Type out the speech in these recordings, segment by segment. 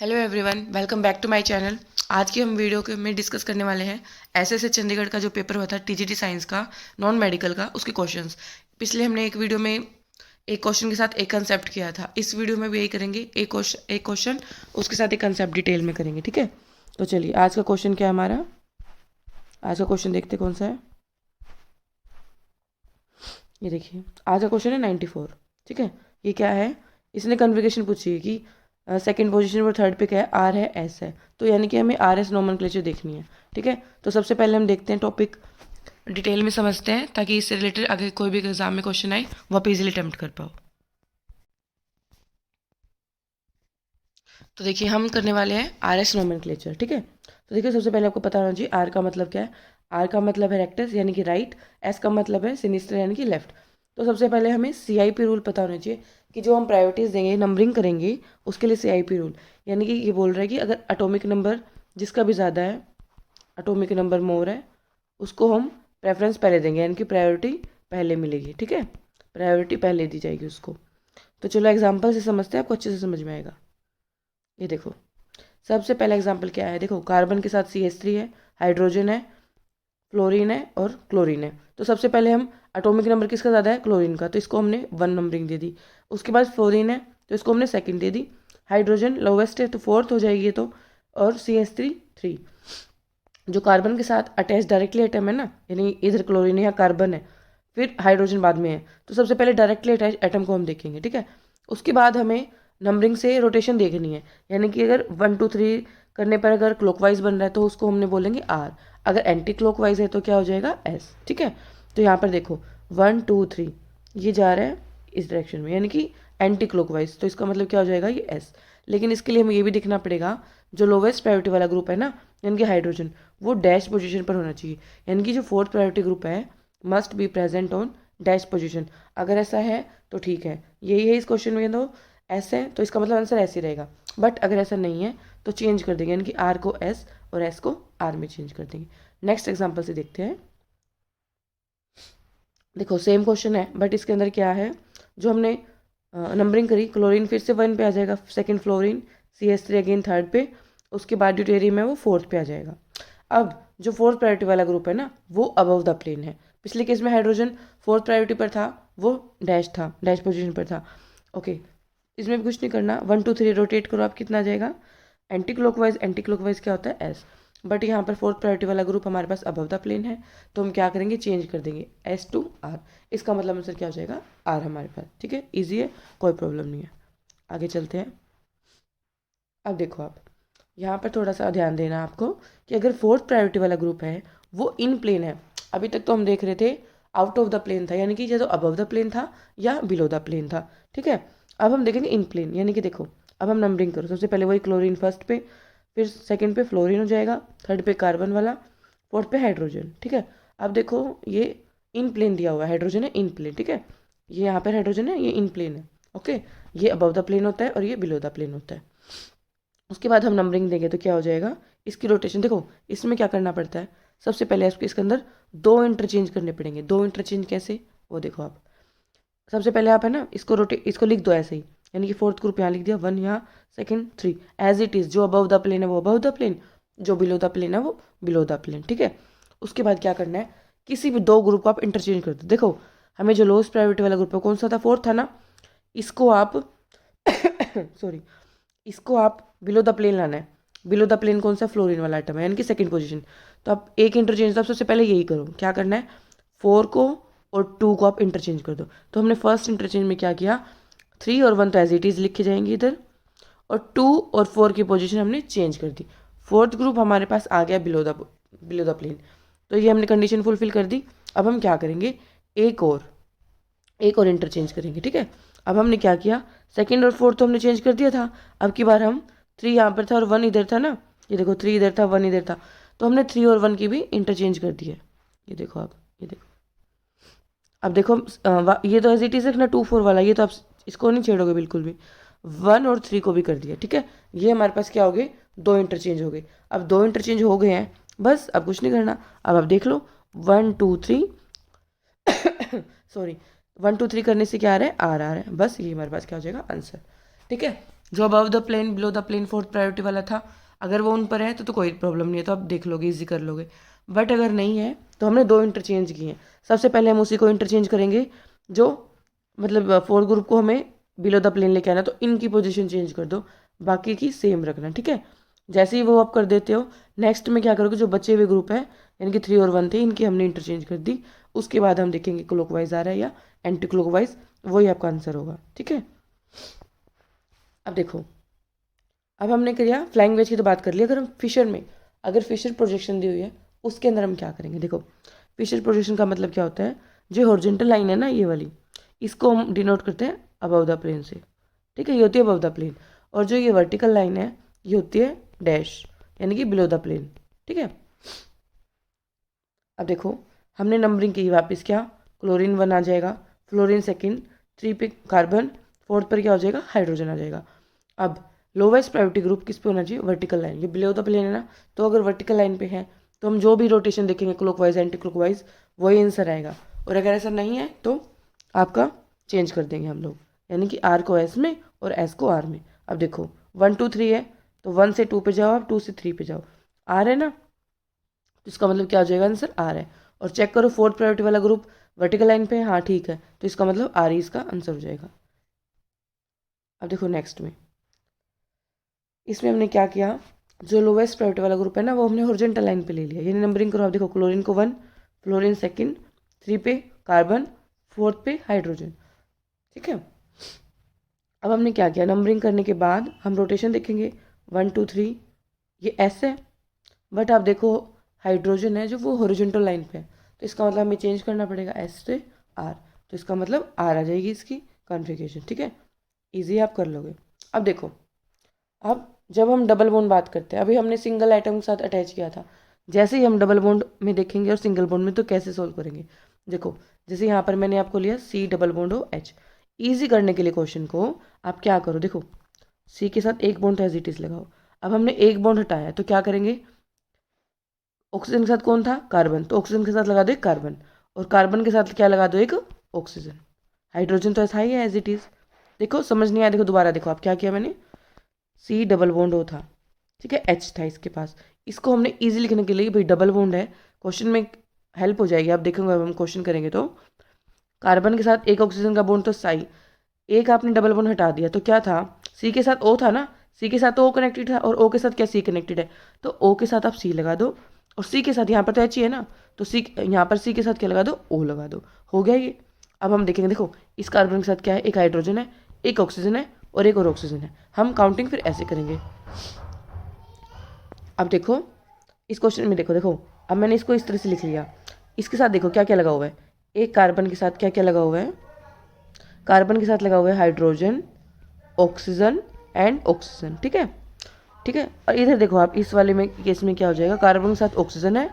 Hello everyone, welcome back to my channel. आज की हम वीडियो के में डिस्कस करने वाले हैं एसएससी चंडीगढ़ का जो पेपर हुआ था टीजीटी साइंस का, नॉन मेडिकल का, उसके क्वेश्चंस। पिछले हमने एक वीडियो में एक क्वेश्चन के साथ एक कंसेप्ट किया था। इस वीडियो में भी यही करेंगे, एक क्वेश्चन उसके साथ एक कंसेप्ट डिटेल में करेंगे। ठीक है, तो चलिए आज का क्वेश्चन क्या है हमारा। आज का क्वेश्चन देखते कौन सा है। ये देखिए, आज का क्वेश्चन है 94। ठीक है, ये क्या है, इसने कन्फिगरेशन पूछी है कि सेकंड पोजीशन पर थर्ड पे क्या है, आर है, एस है। तो यानी कि हमें आर एस नोमेनक्लेचर देखनी है। ठीक है, तो सबसे पहले हम देखते हैं, टॉपिक डिटेल में समझते हैं ताकि इससे रिलेटेड आगे कोई भी एग्जाम में क्वेश्चन आए वो आप इजीली अटेम्प्ट कर पाओ। तो देखिए, हम करने वाले हैं आर एस नोमेनक्लेचर। ठीक है, तो देखिए सबसे पहले आपको पता होना चाहिए आर का मतलब क्या है। आर का मतलब है रेक्टस यानी कि राइट, एस का मतलब है सिनिस्टर यानी कि लेफ्ट। तो सबसे पहले हमें सीआईपी रूल पता होना चाहिए कि जो हम प्रायोरिटीज़ देंगे, नंबरिंग करेंगे, उसके लिए सीआईपी रूल। यानी कि ये बोल रहा है कि अगर एटॉमिक नंबर जिसका भी ज़्यादा है, एटॉमिक नंबर मोर है, उसको हम प्रेफरेंस पहले देंगे, यानी कि प्रायोरिटी पहले मिलेगी। ठीक है, प्रायोरिटी पहले दी जाएगी उसको। तो चलो एग्जाम्पल से समझते हैं, आपको अच्छे से समझ में आएगा। ये देखो, सबसे पहला एग्जाम्पल क्या है। देखो, कार्बन के साथ CH3 है, हाइड्रोजन है, फ्लोरीन है और क्लोरीन है। तो सबसे पहले हम एटॉमिक नंबर किसका ज़्यादा है, क्लोरीन का, तो इसको हमने 1 नंबरिंग दे दी। उसके बाद फ्लोरीन है तो इसको हमने सेकंड दे दी। हाइड्रोजन लोवेस्ट है तो फोर्थ हो जाएगी ये तो, और CH3 3। जो कार्बन के साथ अटैच डायरेक्टली एटम है ना, यानी इधर क्लोरीन है या कार्बन है, फिर हाइड्रोजन बाद में है, तो सबसे पहले डायरेक्टली अटैच एटम को हम देखेंगे। ठीक है, उसके बाद हमें नंबरिंग से रोटेशन देखनी है। यानी कि अगर 1 2 3 करने पर अगर क्लॉकवाइज बन रहा है तो उसको हमने बोलेंगे आर, अगर एंटी क्लॉकवाइज है तो क्या हो जाएगा, एस। ठीक है, तो यहाँ पर देखो 1 2 3 ये जा रहा है इस डायरेक्शन में, यानी कि एंटी क्लॉकवाइज, तो इसका मतलब क्या हो जाएगा, ये एस। लेकिन इसके लिए हमें ये भी देखना पड़ेगा, जो लोवेस्ट प्रायोरिटी वाला ग्रुप है ना, यानी कि हाइड्रोजन, वो डैश पोजीशन पर होना चाहिए। यानी कि जो फोर्थ प्रायोरिटी ग्रुप है must be present on dash position. अगर ऐसा है तो ठीक है, यही है इस क्वेश्चन में। तो ऐसे है तो इसका मतलब आंसर ऐसे ही रहेगा। बट अगर ऐसा नहीं है तो चेंज कर देंगे, यानी कि आर को एस और एस को आर में चेंज कर देंगे। नेक्स्ट एग्जाम्पल से देखते हैं। देखो सेम क्वेश्चन है बट इसके अंदर क्या है, जो हमने नंबरिंग करी, क्लोरीन फिर से 1 पे आ जाएगा, second fluorine, CH3 again third पे, उसके बाद ड्यूटेरियम है वो फोर्थ पे आ जाएगा। अब जो फोर्थ प्रायोरिटी वाला ग्रुप है ना, वो अबव द प्लेन है। पिछले केस में हाइड्रोजन फोर्थ प्रायोरिटी पर था, वो डैश था, डैश पोजीशन पर था। ओके, इसमें भी कुछ नहीं करना, 1 2 3 रोटेट करो, आप कितना आ जाएगा, एंटी क्लॉकवाइज। एंटी क्लॉकवाइज क्या होता है, एस। बट यहाँ पर फोर्थ प्रायोरिटी वाला ग्रुप हमारे पास अबव द प्लेन है, तो हम क्या करेंगे, चेंज कर देंगे एस टू आर। इसका मतलब आंसर क्या हो जाएगा, आर हमारे पास। ठीक है, ईजी है, कोई प्रॉब्लम नहीं है। आगे चलते हैं। अब देखो, आप यहाँ पर थोड़ा सा ध्यान देना आपको कि अगर फोर्थ प्रायोरिटी वाला ग्रुप है वो इन प्लेन है। अभी तक तो हम देख रहे थे आउट ऑफ द प्लेन था, यानी कि या तो अबव द प्लेन था या बिलो द प्लेन था। ठीक है, अब हम देखेंगे इन प्लेन, यानी कि देखो अब हम नंबरिंग करो, सबसे पहले वही क्लोरीन फर्स्ट पे, फिर सेकंड पे फ्लोरीन हो जाएगा, थर्ड पे कार्बन वाला, फोर्थ पे हाइड्रोजन। ठीक है, अब देखो ये इन प्लेन दिया हुआ है, हाइड्रोजन है इन प्लेन। ठीक है, ये यहाँ पर हाइड्रोजन है, ये इन प्लेन है। ओके, ये अबव द प्लेन होता है और ये बिलो द प्लेन होता है। उसके बाद हम नंबरिंग देंगे तो क्या हो जाएगा, इसकी रोटेशन देखो, इसमें क्या करना पड़ता है, सबसे पहले आपको इसके अंदर 2 इंटरचेंज करने पड़ेंगे। 2 इंटरचेंज कैसे, वो देखो आप, सबसे पहले आप है ना इसको इसको लिख दो ऐसे ही, यानी कि फोर्थ ग्रुप यहाँ लिख दिया, 1 यहाँ, सेकंड 3 एज इट इज़। जो अबव द प्लेन है वो अबव द प्लेन, जो बिलो द प्लेन है वो बिलो द प्लेन। ठीक है, उसके बाद क्या करना है, किसी भी 2 ग्रुप को आप इंटरचेंज कर दो। देखो हमें जो लोएस्ट प्रायोरिटी वाला ग्रुप है कौन सा था, फोर्थ था ना, इसको आप सॉरी, इसको आप बिलो द प्लेन लाना है। बिलो द प्लेन कौन सा, फ्लोरीन वाला आइटम है, यानी कि सेकंड पोजीशन। तो आप एक इंटरचेंज, तो आप सबसे पहले यही करो, क्या करना है, 4 को और 2 को आप इंटरचेंज कर दो। तो हमने फर्स्ट इंटरचेंज में क्या किया, 3 और 1 तो एज इट इज़ लिखे जाएंगे इधर, और 2 और 4 की पोजीशन हमने चेंज कर दी। फोर्थ ग्रुप हमारे पास आ गया बिलो द प्लेन। तो ये हमने कंडीशन फुलफिल कर दी। अब हम क्या करेंगे, एक और इंटरचेंज करेंगे। ठीक है, अब हमने क्या किया, सेकंड और फोर्थ तो हमने चेंज कर दिया था, अब की बार हम 3 यहाँ पर था और 1 इधर था ना, ये देखो 3 इधर था 1 इधर था, तो हमने 3 और 1 की भी इंटरचेंज कर दी है। ये देखो आप, ये देखो, अब देखो ये तो एज इट इज रखना 2 4 वाला, ये तो आप इसको नहीं छेड़ोगे बिल्कुल भी। 1 और 3 को भी कर दिया। ठीक है, ये हमारे पास क्या हो गए, 2 इंटरचेंज हो गए। अब 2 इंटरचेंज हो गए हैं, बस अब कुछ नहीं करना। अब आप देख लो 1 2 3 सॉरी 1 2 3 करने से क्या आ रहा है, आर आ रहा है, बस ये हमारे पास क्या हो जाएगा, आंसर। ठीक है, जो above the plane below the plane fourth priority वाला था, अगर वो उन पर है तो कोई प्रॉब्लम नहीं है, तो आप देख लोगे, इजी कर लोगे। बट अगर नहीं है तो हमने दो इंटरचेंज किए हैं। सबसे पहले हम उसी को इंटरचेंज करेंगे जो मतलब फोर्थ ग्रुप को हमें बिलो द प्लेन लेके आना, तो इनकी पोजीशन चेंज कर दो, बाकी की सेम रखना, ठीक है। जैसे ही वो आप कर देते हो, नेक्स्ट में क्या करोगे, जो बचे हुए ग्रुप है यानी कि 3 और 1 थे, इनकी हमने इंटरचेंज कर दी। उसके बाद हम देखेंगे क्लॉकवाइज आ रहा है या एंटी क्लॉकवाइज, वही आपका आंसर होगा, ठीक है। अब देखो, अब हमने किया फ्लाइंग वेज की तो बात कर ली। अगर हम फिशर में, अगर फिशर प्रोजेक्शन दी हुई है, उसके अंदर हम क्या करेंगे। देखो, फिशर प्रोजेक्शन का मतलब क्या होता है, जो हॉरिजॉन्टल लाइन है ना ये वाली, इसको हम डिनोट करते हैं अबव द प्लेन से, ठीक है, ये होती है अबव द प्लेन। और जो ये वर्टिकल लाइन है ये होती है डैश, यानी कि बिलो द प्लेन, ठीक है। अब देखो, हमने नंबरिंग की वापस, क्या क्लोरीन 1 आ जाएगा, फ्लोरीन सेकंड, 3 पे कार्बन, फोर्थ पर क्या हो जाएगा, हाइड्रोजन आ जाएगा। अब लोवेस्ट प्रायोरिटी ग्रुप किस पे होना चाहिए, वर्टिकल लाइन, ये बिलो द प्लेन है ना, तो अगर वर्टिकल लाइन पे है तो हम जो भी रोटेशन देखेंगे क्लॉकवाइज एंटी क्लॉकवाइज, वही आंसर आएगा। और अगर ऐसा नहीं है तो आपका चेंज कर देंगे हम लोग, यानी कि आर को एस में और एस को आर में। अब देखो 1 2 3 है, तो 1 से 2 पे जाओ, आप 2 से 3 पे जाओ, आर है ना, तो इसका मतलब क्या हो जाएगा, आंसर आर है। और चेक करो फोर्थ प्रायोरिटी वाला ग्रुप वर्टिकल लाइन पे है, हाँ ठीक है, तो इसका मतलब आर ही इसका आंसर हो जाएगा। अब देखो नेक्स्ट में, इसमें हमने क्या किया, जो लोवेस्ट प्रायोरिटी वाला ग्रुप है ना, वो हमने हॉरिजॉन्टल लाइन पे ले लिया, यानी नंबरिंग करो आप। देखो, क्लोरीन को 1, फ्लोरीन सेकंड, 3 पे कार्बन, फोर्थ पे हाइड्रोजन, ठीक है। अब हमने क्या किया, नंबरिंग करने के बाद हम रोटेशन देखेंगे, 1 2 3, ये एस है, बट आप देखो हाइड्रोजन है जो वो हॉरिजॉन्टल लाइन पे है, तो इसका मतलब हमें चेंज करना पड़ेगा एस से आर, तो इसका मतलब आर आ जाएगी इसकी कॉन्फ़िगरेशन, ठीक है। ईजी आप कर लोगे। अब देखो, अब जब हम डबल बॉन्ड बात करते हैं, अभी हमने सिंगल आइटम के साथ अटैच किया था, जैसे ही हम डबल बॉन्ड में देखेंगे और सिंगल बॉन्ड में, तो कैसे सोल्व करेंगे। देखो, जैसे यहाँ पर मैंने आपको लिया सी डबल बॉन्ड हो एच, ईजी करने के लिए क्वेश्चन को आप क्या करो, देखो सी के साथ एक बॉन्ड एज इट इज लगाओ। अब हमने एक बॉन्ड हटाया तो क्या करेंगे, ऑक्सीजन के साथ कौन था, कार्बन, तो ऑक्सीजन के साथ लगा दो एक कार्बन, और कार्बन के साथ क्या लगा दो, एक ऑक्सीजन। हाइड्रोजन तो ऐसा ही है एज इट इज। देखो समझ नहीं आया, देखो दोबारा देखो, आप क्या किया मैंने, सी डबल बॉन्ड ओ था, ठीक है, एच था इसके पास, इसको हमने ईजी लिखने के लिए भाई डबल बॉन्ड है, क्वेश्चन में हेल्प हो जाएगी, आप देखोगे हम क्वेश्चन करेंगे तो कार्बन के साथ एक ऑक्सीजन का बॉन्ड तो साई, एक आपने डबल बॉन्ड हटा दिया तो क्या था, सी के साथ ओ था ना, सी के साथ तो ओ कनेक्टेड था, और ओ के साथ क्या सी कनेक्टेड है, तो ओ के साथ आप सी लगा दो, और सी के साथ यहाँ पर तो एच ही है ना, तो सी यहाँ पर सी के साथ क्या लगा दो, ओ लगा दो, हो गया ये। अब हम देखेंगे, देखो इस कार्बन के साथ क्या है, एक हाइड्रोजन है, एक ऑक्सीजन है, और एक और ऑक्सीजन है, हम काउंटिंग फिर ऐसे करेंगे। अब देखो इस क्वेश्चन में, देखो देखो, अब मैंने इसको इस तरह से लिख लिया, इसके साथ देखो क्या क्या लगा हुआ है, एक कार्बन के साथ क्या क्या लगा हुआ है, कार्बन के साथ लगा हुआ है हाइड्रोजन, ऑक्सीजन एंड ऑक्सीजन, ठीक है, ठीक है। और इधर देखो आप, इस वाले में केस में क्या हो जाएगा, कार्बन के साथ ऑक्सीजन है,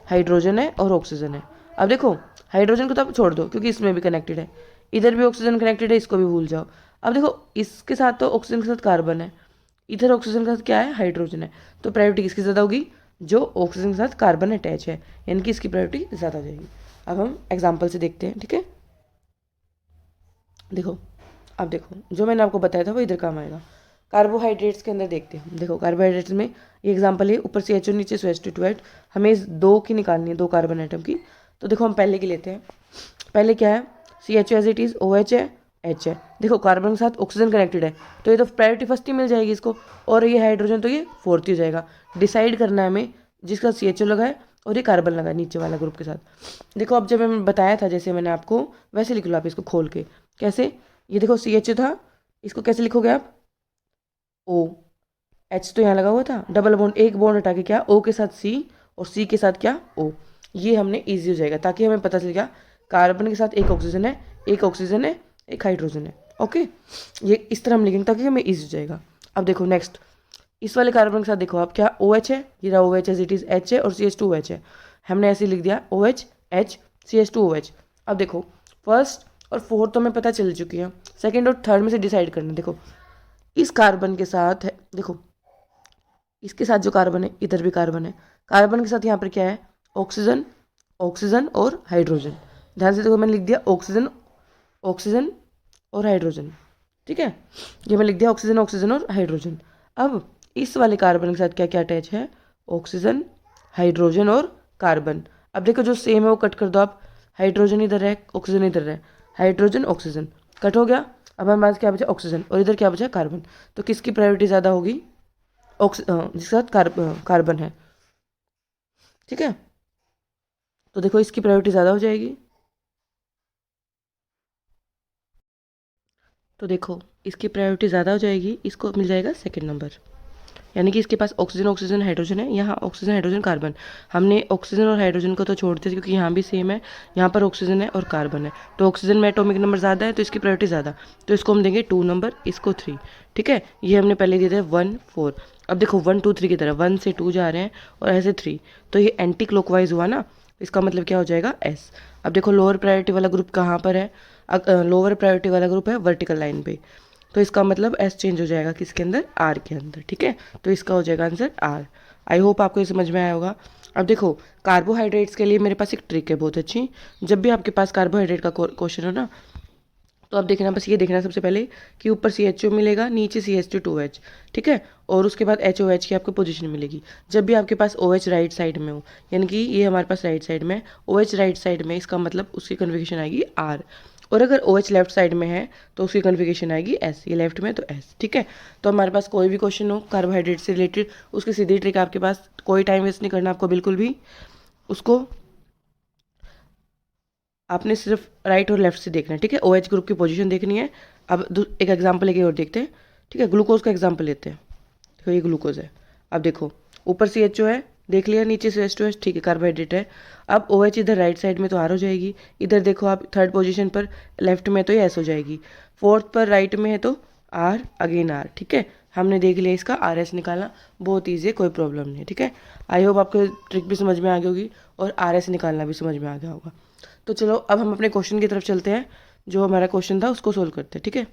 हाइड्रोजन है और ऑक्सीजन है। अब देखो हाइड्रोजन को तो आप छोड़ दो क्योंकि इसमें भी कनेक्टेड है, इधर भी ऑक्सीजन कनेक्टेड है, इसको भी भूल जाओ। अब देखो इसके साथ तो ऑक्सीजन के साथ कार्बन है, इधर ऑक्सीजन के साथ क्या है, हाइड्रोजन है, तो प्रायोरिटी किसकी ज़्यादा होगी, जो ऑक्सीजन के साथ कार्बन अटैच है, यानी कि इसकी प्रायोरिटी ज़्यादा हो जाएगी। अब हम एग्जाम्पल से देखते हैं, ठीक है। देखो, अब देखो जो मैंने आपको बताया था वो इधर काम आएगा। कार्बोहाइड्रेट्स के अंदर देखते हैं, देखो कार्बोहाइड्रेट्स में ये एग्जांपल है, ऊपर से एच और नीचे SO2 हमें इस दो की निकालनी है, दो कार्बन आइटम की। तो देखो हम पहले की लेते हैं, पहले क्या है, CHO as it is, OH है, H है, देखो कार्बन के साथ ऑक्सीजन कनेक्टेड है, तो ये तो प्रायोरिटी फर्स्ट ही मिल जाएगी इसको, और ये हाइड्रोजन तो ये फोर्थ ही हो जाएगा। डिसाइड करना है हमें जिसका CHO लगा है और ये कार्बन लगा है नीचे वाला ग्रुप के साथ। देखो अब जब मैंने बताया था, जैसे मैंने आपको वैसे लिख लो आप इसको खोल के, कैसे, ये देखो CHO था, इसको कैसे लिखोगे आप, O, H तो यहाँ लगा हुआ था, डबल बॉन्ड, एक बॉन्ड हटा के क्या, O के साथ C और C के साथ क्या, O, ये हमने ईजी हो जाएगा, ताकि हमें पता चल गया कार्बन के साथ एक ऑक्सीजन है, एक ऑक्सीजन है, एक हाइड्रोजन है, ओके। ये इस तरह हम लिखेंगे ताकि हमें ईजी हो जाएगा। अब देखो नेक्स्ट, इस वाले कार्बन के साथ देखो आप, क्या OH है, ये रहा OH as it is, H है और CH2OH है, हमने ऐसे लिख दिया OH H CH2OH। अब देखो फर्स्ट और फोर्थ तो हमें पता चल चुकी है, सेकेंड और थर्ड में से डिसाइड करना। देखो इस कार्बन के साथ है, देखो इसके साथ जो कार्बन है, इधर भी कार्बन है, कार्बन के साथ यहाँ पर क्या है, ऑक्सीजन, ऑक्सीजन और हाइड्रोजन। ध्यान से देखो मैंने लिख दिया ऑक्सीजन, ऑक्सीजन और हाइड्रोजन, ठीक है, ये मैं लिख दिया ऑक्सीजन, ऑक्सीजन और हाइड्रोजन। अब इस वाले कार्बन के साथ क्या क्या अटैच है, ऑक्सीजन, हाइड्रोजन और कार्बन। अब देखो जो सेम है वो कट कर दो आप, हाइड्रोजन इधर है, ऑक्सीजन इधर है, हाइड्रोजन ऑक्सीजन कट हो गया। अब हमारे पास क्या बचा, ऑक्सीजन, और इधर क्या बचा, कार्बन। तो किसकी प्रायोरिटी ज़्यादा होगी, जिसके साथ कार्बन है, ठीक है। तो देखो इसकी प्रायोरिटी ज़्यादा हो जाएगी। तो देखो इसकी प्रायोरिटी ज़्यादा हो जाएगी, इसको मिल जाएगा सेकंड नंबर। यानी कि इसके पास ऑक्सीजन, ऑक्सीजन, हाइड्रोजन है, यहाँ ऑक्सीजन, हाइड्रोजन, कार्बन। हमने ऑक्सीजन और हाइड्रोजन को तो छोड़ दिया क्योंकि यहाँ भी सेम है, यहाँ पर ऑक्सीजन है और कार्बन है। तो ऑक्सीजन में एटॉमिक नंबर ज़्यादा है तो इसकी प्रायोरिटी ज़्यादा, तो इसको हम देंगे 2 नंबर, इसको 3। ठीक है, ये हमने पहले दिए थे 1 4। अब देखो 1 2 3 की तरह 1 से 2 जा रहे हैं और ऐसे 3, तो ये एंटी क्लॉकवाइज हुआ ना, इसका मतलब क्या हो जाएगा, एस। अब देखो लोअर प्रायोरिटी वाला ग्रुप कहाँ पर है, लोअर प्रायोरिटी वाला ग्रुप है वर्टिकल लाइन पे, तो इसका मतलब एस चेंज हो जाएगा किसके अंदर, आर के अंदर। ठीक है, तो इसका हो जाएगा आंसर आर। आई होप आपको ये समझ में आया होगा। अब देखो कार्बोहाइड्रेट्स के लिए मेरे पास एक ट्रिक है बहुत अच्छी। जब भी आपके पास कार्बोहाइड्रेट का क्वेश्चन हो ना, तो आप देखना, बस ये देखना सबसे पहले कि ऊपर CHO मिलेगा, नीचे CH2 2H, ठीक है, और उसके बाद HOH की आपको पोजीशन मिलेगी। जब भी आपके पास OH राइट साइड में हो, यानी कि ये हमारे पास राइट साइड में, OH राइट साइड में, इसका मतलब उसकी कन्फिगरेशन आएगी R। और अगर OH लेफ्ट साइड में है तो उसकी कन्फिगरेशन आएगी S, ये लेफ्ट में तो S। ठीक है, तो हमारे पास कोई भी क्वेश्चन हो कार्बोहाइड्रेट से रिलेटेड, उसकी सीधी ट्रिक आपके पास, कोई टाइम वेस्ट नहीं करना आपको बिल्कुल भी, उसको आपने सिर्फ राइट और लेफ्ट से देखना है। ठीक है, OH ग्रुप की पोजीशन देखनी है। अब एक एग्जांपल लेके और देखते हैं। ठीक है, ग्लूकोज का एग्जांपल लेते हैं। देखो ये ग्लूकोज है, अब देखो ऊपर CHO है, देख लिया, नीचे CH2H, ठीक है, कार्बोहाइड्रेट है। अब OH इधर राइट साइड में तो R हो जाएगी, इधर देखो आप थर्ड पोजीशन पर लेफ्ट में तो ये S हो जाएगी, फोर्थ पर राइट में है तो R अगेन R। ठीक है, हमने देख लिया इसका RS निकालना, बहुत ईजी है, कोई प्रॉब्लम नहीं है। ठीक है, आई होप आपको ट्रिक भी समझ में आ गई होगी और RS निकालना भी समझ में आ गया होगा। तो चलो अब हम अपने क्वेश्चन की तरफ चलते हैं, जो हमारा क्वेश्चन था उसको सोल्व करते हैं। ठीक है,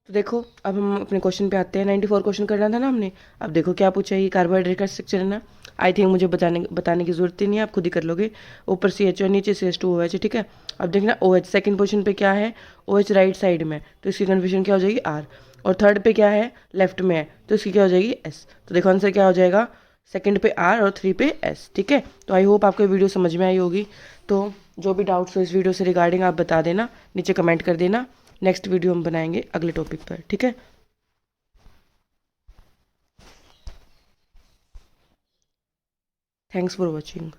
तो देखो अब हम अपने क्वेश्चन पे आते हैं। 94 क्वेश्चन करना था ना हमने। अब देखो क्या पूछा है, ये कार्बोहाइड्रेट का स्ट्रक्चर है ना, आई थिंक मुझे बताने की जरूरत ही नहीं है, आप खुद ही कर लोगे। ऊपर CHO नीचे CH2OH है। ठीक है, अब देखना OH सेकंड पोजीशन पे क्या है, OH राइट साइड में, तो इसकी कन्फ्यूजन क्या हो जाएगी, R। और थर्ड पे क्या है, लेफ्ट में है, तो इसकी क्या हो जाएगी, S। तो देखो आंसर क्या हो जाएगा, सेकंड पे R और 3 पे S। ठीक है, तो आई होप आपको वीडियो समझ में आई होगी। तो जो भी डाउट्स हो इस वीडियो से रिगार्डिंग आप बता देना, नीचे कमेंट कर देना। नेक्स्ट वीडियो हम बनाएंगे अगले टॉपिक पर। ठीक है, थैंक्स फॉर वॉचिंग।